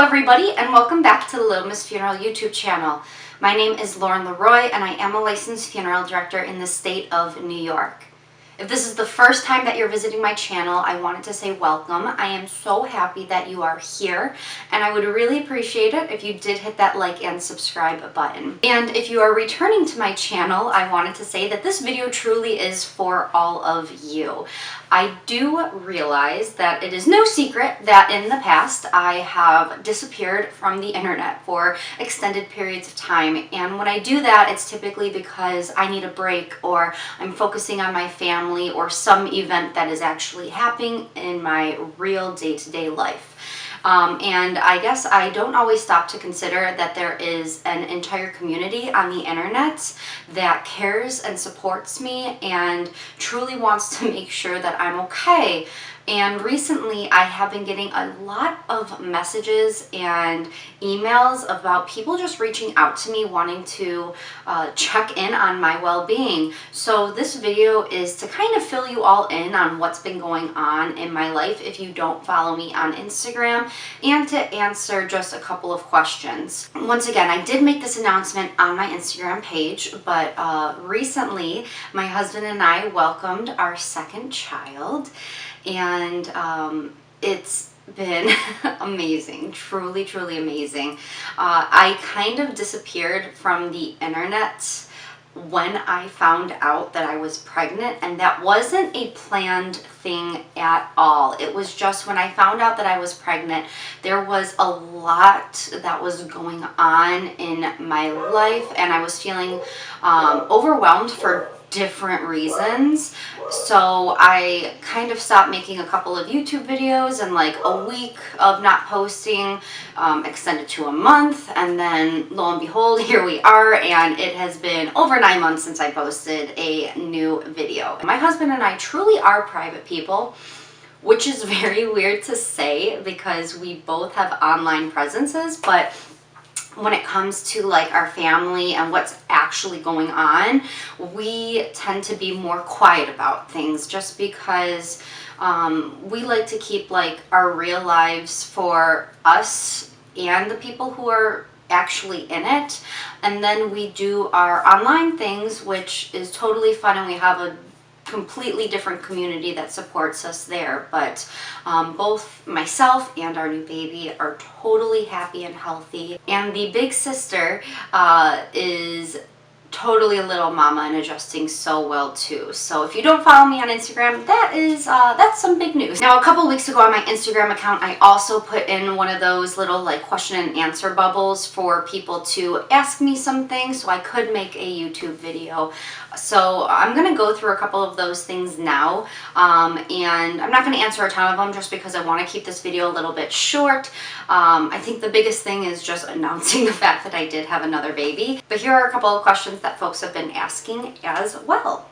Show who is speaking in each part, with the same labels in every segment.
Speaker 1: everybody, and welcome back to the Little Miss Funeral YouTube channel. My name is Lauren Leroy, and I am a licensed funeral director in the state of New York. If this is the first time that you're visiting my channel, I wanted to say welcome. I am so happy that you are here, and I would really appreciate it if you did hit that like and subscribe button. And if you are returning to my channel, I wanted to say that this video truly is for all of you. I do realize that it is no secret that in the past I have disappeared from the internet for extended periods of time, and when I do that, it's typically because I need a break or I'm focusing on my family or some event that is actually happening in my real day-to-day life. And I guess I don't always stop to consider that there is an entire community on the internet that cares and supports me and truly wants to make sure that I'm okay. And recently I have been getting a lot of messages and emails about people just reaching out to me wanting to check in on my well-being. So this video is to kind of fill you all in on what's been going on in my life if you don't follow me on Instagram, and to answer just a couple of questions. Once again, I did make this announcement on my Instagram page, but recently my husband and I welcomed our second child. And it's been amazing, truly amazing. I kind of disappeared from the internet when I found out that I was pregnant, and that wasn't a planned thing at all. It was just when I found out that I was pregnant, there was a lot that was going on in my life, and I was feeling overwhelmed for different reasons. So I kind of stopped making a couple of YouTube videos, and like a week of not posting extended to a month, and then lo and behold, here we are, and it has been over 9 months since I posted a new video. My husband and I truly are private people, which is very weird to say because we both have online presences, but when it comes to like our family and what's actually going on, we tend to be more quiet about things just because we like to keep like our real lives for us and the people who are actually in it, and then we do our online things, which is totally fun, and we have a completely different community that supports us there. But both myself and our new baby are totally happy and healthy, and the big sister is totally a little mama and adjusting so well too. So if you don't follow me on Instagram, that's some big news. Now, a couple weeks ago on my Instagram account, I also put in one of those little like question and answer bubbles for people to ask me some things so I could make a YouTube video. So I'm gonna go through a couple of those things now, and I'm not gonna answer a ton of them just because I want to keep this video a little bit short. I think the biggest thing is just announcing the fact that I did have another baby. But here are a couple of questions that folks have been asking as well.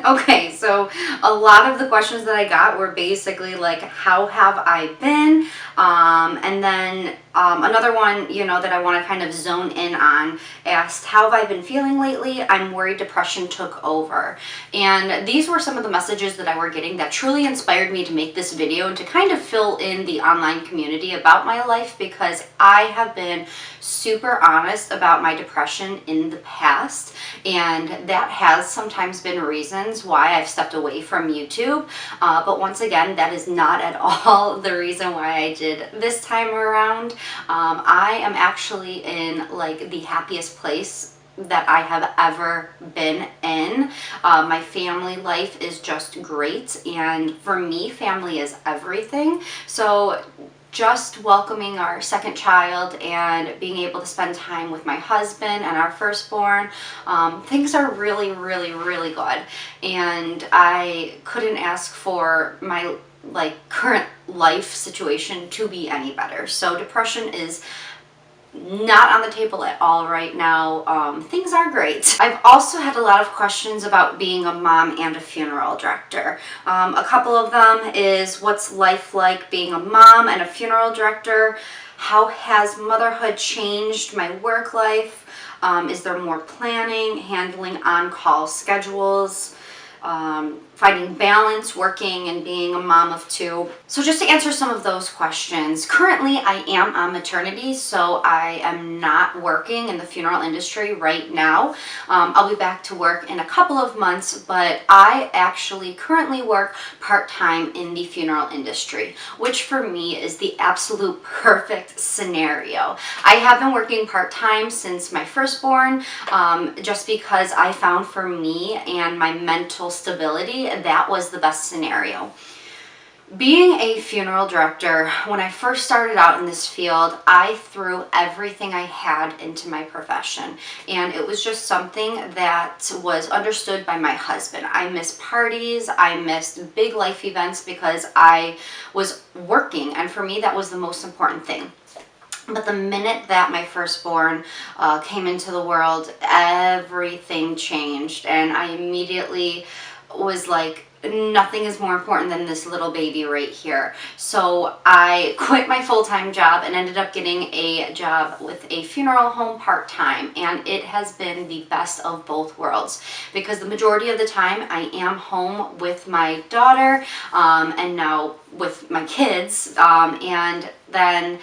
Speaker 1: Okay, so a lot of the questions that I got were basically like, how have I been? And then another one, you know, that I want to kind of zone in on asked, how have I been feeling lately? I'm worried depression took over. And these were some of the messages that I were getting that truly inspired me to make this video and to kind of fill in the online community about my life, because I have been super honest about my depression in the past, and that has sometimes been reasons why I've stepped away from YouTube. But once again, that is not at all the reason why I did this time around. I am actually in like the happiest place that I have ever been in. My family life is just great, and for me, family is everything. So just welcoming our second child and being able to spend time with my husband and our firstborn, things are really good, and I couldn't ask for my like current life situation to be any better. So depression is not on the table at all right now. Things are great. I've also had a lot of questions about being a mom and a funeral director. A couple of them is, what's life like being a mom and a funeral director? How has motherhood changed my work life? Is there more planning, handling on-call schedules? finding balance, working and being a mom of two. So just to answer some of those questions, currently I am on maternity, so I am not working in the funeral industry right now. I'll be back to work in a couple of months, but I actually currently work part-time in the funeral industry, which for me is the absolute perfect scenario. I have been working part-time since my firstborn, just because I found for me and my mental stability, that was the best scenario. Being a funeral director, when I first started out in this field, I threw everything I had into my profession. And it was just something that was understood by my husband. I missed parties, I missed big life events because I was working. And for me, that was the most important thing. But the minute that my firstborn came into the world, everything changed. And I immediately was like, nothing is more important than this little baby right here. So I quit my full-time job and ended up getting a job with a funeral home part-time, and it has been the best of both worlds because the majority of the time I am home with my daughter and now with my kids, and then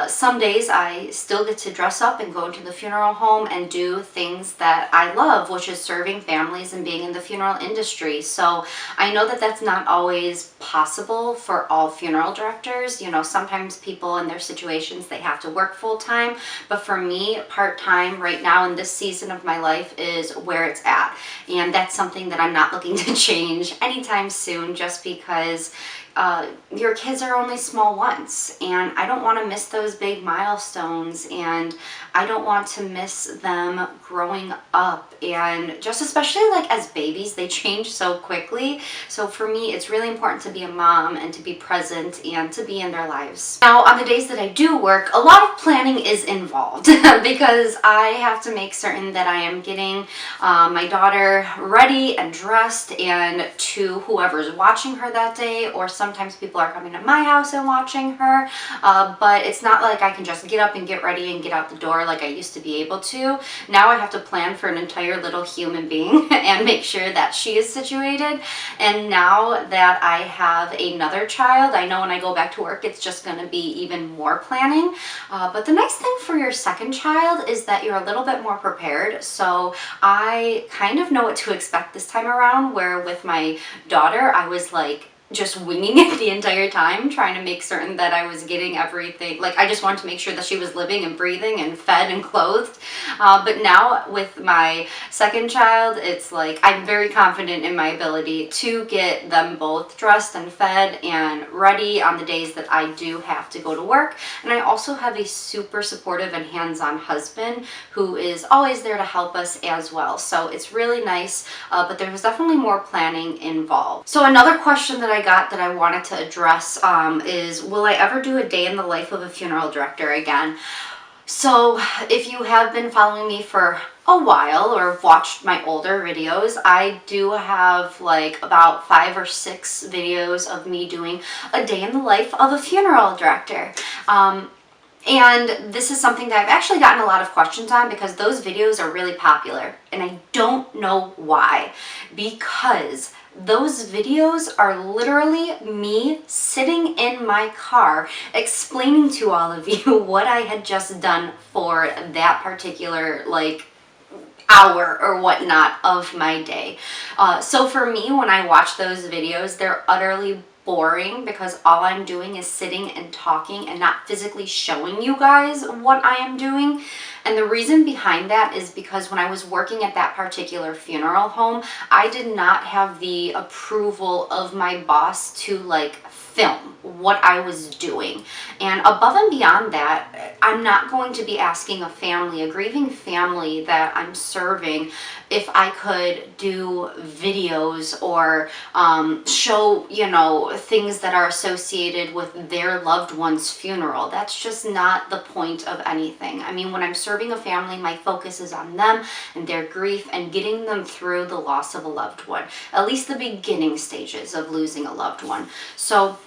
Speaker 1: some days I still get to dress up and go into the funeral home and do things that I love, which is serving families and being in the funeral industry. So I know that that's not always possible for all funeral directors. You know, sometimes people in their situations, they have to work full-time, but for me, part-time right now in this season of my life is where it's at. And that's something that I'm not looking to change anytime soon, just because your kids are only small once, and I don't want to miss those big milestones, and I don't want to miss them growing up, and just especially like as babies, they change so quickly. So for me, it's really important to be a mom and to be present and to be in their lives. Now, on the days that I do work, a lot of planning is involved because I have to make certain that I am getting my daughter ready and dressed and to whoever's watching her that day, or sometimes people are coming to my house and watching her, but it's not like I can just get up and get ready and get out the door like I used to be able to. Now I have to plan for an entire little human being and make sure that she is situated. And now that I have another child, I know when I go back to work, it's just going to be even more planning. But the nice thing for your second child is that you're a little bit more prepared. So I kind of know what to expect this time around, where with my daughter, I was like, just winging it the entire time, trying to make certain that I was getting everything. Like, I just wanted to make sure that she was living and breathing and fed and clothed. But now with my second child, it's like I'm very confident in my ability to get them both dressed and fed and ready on the days that I do have to go to work. And I also have a super supportive and hands-on husband who is always there to help us as well. So it's really nice, but there's definitely more planning involved. So another question that I got that I wanted to address is, will I ever do a day in the life of a funeral director again? So if you have been following me for a while or watched my older videos, I do have like about 5 or 6 videos of me doing a day in the life of a funeral director. And this is something that I've actually gotten a lot of questions on because those videos are really popular, and I don't know why. Because those videos are literally me sitting in my car explaining to all of you what I had just done for that particular like hour or whatnot of my day. So for me, when I watch those videos, they're utterly boring because all I'm doing is sitting and talking and not physically showing you guys what I am doing. And the reason behind that is because when I was working at that particular funeral home, I did not have the approval of my boss to like film what I was doing. And above and beyond that, I'm not going to be asking a family, a grieving family that I'm serving, if I could do videos or show, you know, things that are associated with their loved one's funeral. That's just not the point of anything. I mean, when I'm serving a family, my focus is on them and their grief and getting them through the loss of a loved one, at least the beginning stages of losing a loved one. So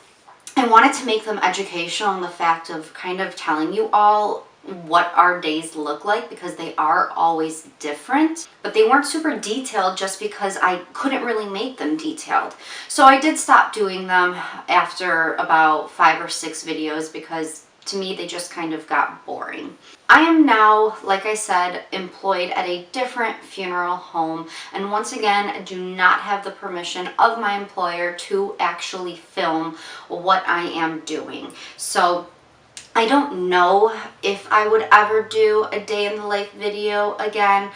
Speaker 1: I wanted to make them educational in the fact of kind of telling you all what our days look like because they are always different, but they weren't super detailed just because I couldn't really make them detailed. So I did stop doing them after about 5 or 6 videos because to me they just kind of got boring. I am now, like I said, employed at a different funeral home, and once again, I do not have the permission of my employer to actually film what I am doing. So I don't know if I would ever do a day in the life video again.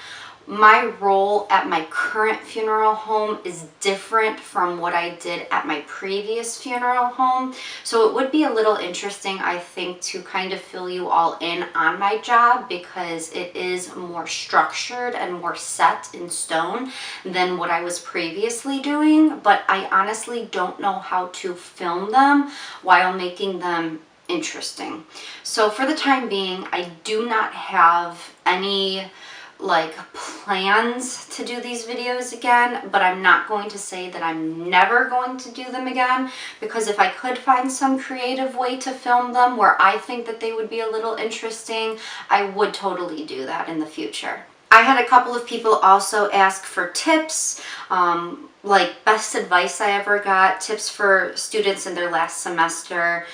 Speaker 1: My role at my current funeral home is different from what I did at my previous funeral home. So it would be a little interesting, I think, to kind of fill you all in on my job because it is more structured and more set in stone than what I was previously doing. But I honestly don't know how to film them while making them interesting. So for the time being, I do not have any plans to do these videos again, but I'm not going to say that I'm never going to do them again, because if I could find some creative way to film them where I think that they would be a little interesting, I would totally do that in the future. I had a couple of people also ask for tips, like best advice I ever got, tips for students in their last semester.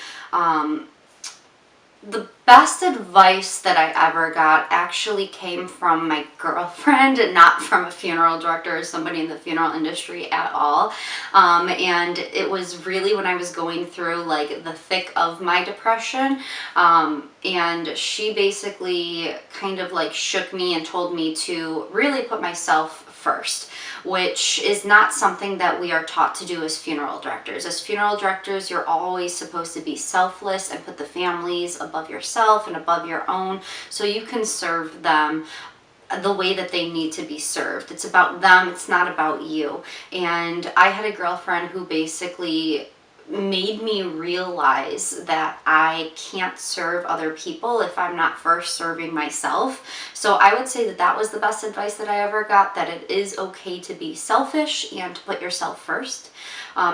Speaker 1: The best advice that I ever got actually came from my girlfriend and not from a funeral director or somebody in the funeral industry at all. And it was really when I was going through like the thick of my depression. And she basically kind of like shook me and told me to really put myself first, which is not something that we are taught to do as funeral directors. As funeral directors, you're always supposed to be selfless and put the families above yourself and above your own so you can serve them the way that they need to be served. It's about them, it's not about you. And I had a girlfriend who basically made me realize that I can't serve other people if I'm not first serving myself. So I would say that that was the best advice that I ever got, that it is okay to be selfish and to put yourself first.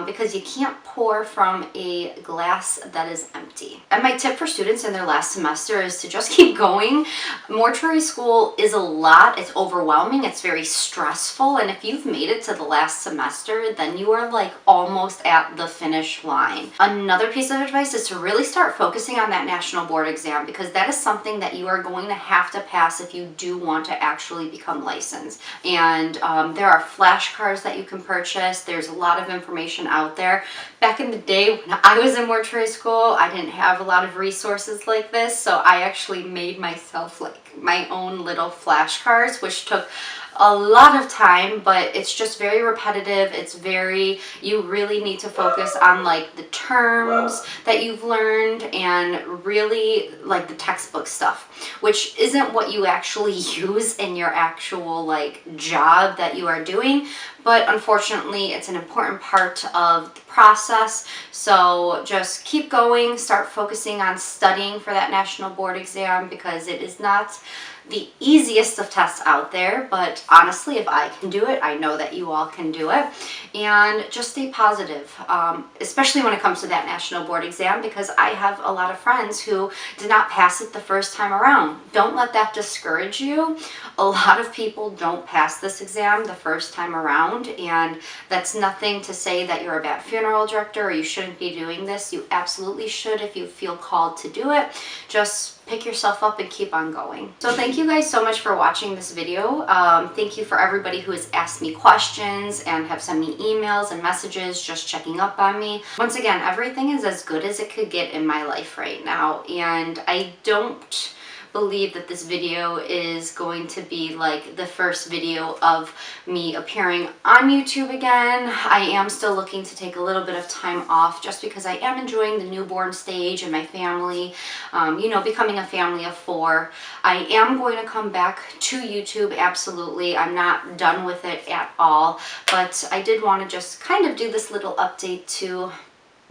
Speaker 1: Because you can't pour from a glass that is empty. And my tip for students in their last semester is to just keep going. Mortuary school is a lot, it's overwhelming, it's very stressful, and if you've made it to the last semester, then you are like almost at the finish line. Another piece of advice is to really start focusing on that national board exam, because that is something that you are going to have to pass if you do want to actually become licensed. And there are flashcards that you can purchase. There's a lot of information out there. Back in the day when I was in mortuary school, I didn't have a lot of resources like this, so I actually made myself like my own little flashcards, which took a lot of time, but it's just very repetitive. It's very, you really need to focus on like the terms that you've learned and really like the textbook stuff, which isn't what you actually use in your actual like job that you are doing, but unfortunately it's an important part of the process. So just keep going, start focusing on studying for that national board exam, because it is not the easiest of tests out there, but honestly, if I can do it, I know that you all can do it. And just stay positive, especially when it comes to that national board exam, because I have a lot of friends who did not pass it the first time around. Don't let that discourage you. A lot of people don't pass this exam the first time around, and that's nothing to say that you're a bad funeral director or you shouldn't be doing this. You absolutely should if you feel called to do it. Just pick yourself up and keep on going. So thank you guys so much for watching this video. Thank you for everybody who has asked me questions and have sent me emails and messages just checking up on me. Once again, everything is as good as it could get in my life right now, and I don't believe that this video is going to be like the first video of me appearing on YouTube again. I am still looking to take a little bit of time off just because I am enjoying the newborn stage and my family, you know, becoming a family of 4. I am going to come back to YouTube, absolutely. I'm not done with it at all, but I did want to just kind of do this little update to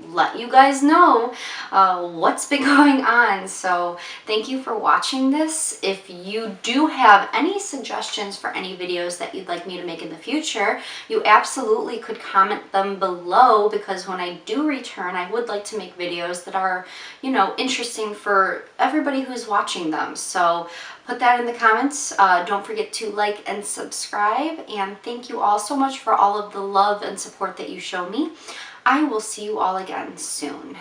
Speaker 1: let you guys know what's been going on. So thank you for watching this. If you do have any suggestions for any videos that you'd like me to make in the future, you absolutely could comment them below, because when I do return, I would like to make videos that are, you know, interesting for everybody who's watching them. So put that in the comments. Don't forget to like and subscribe, and thank you all so much for all of the love and support that you show me. I will see you all again soon.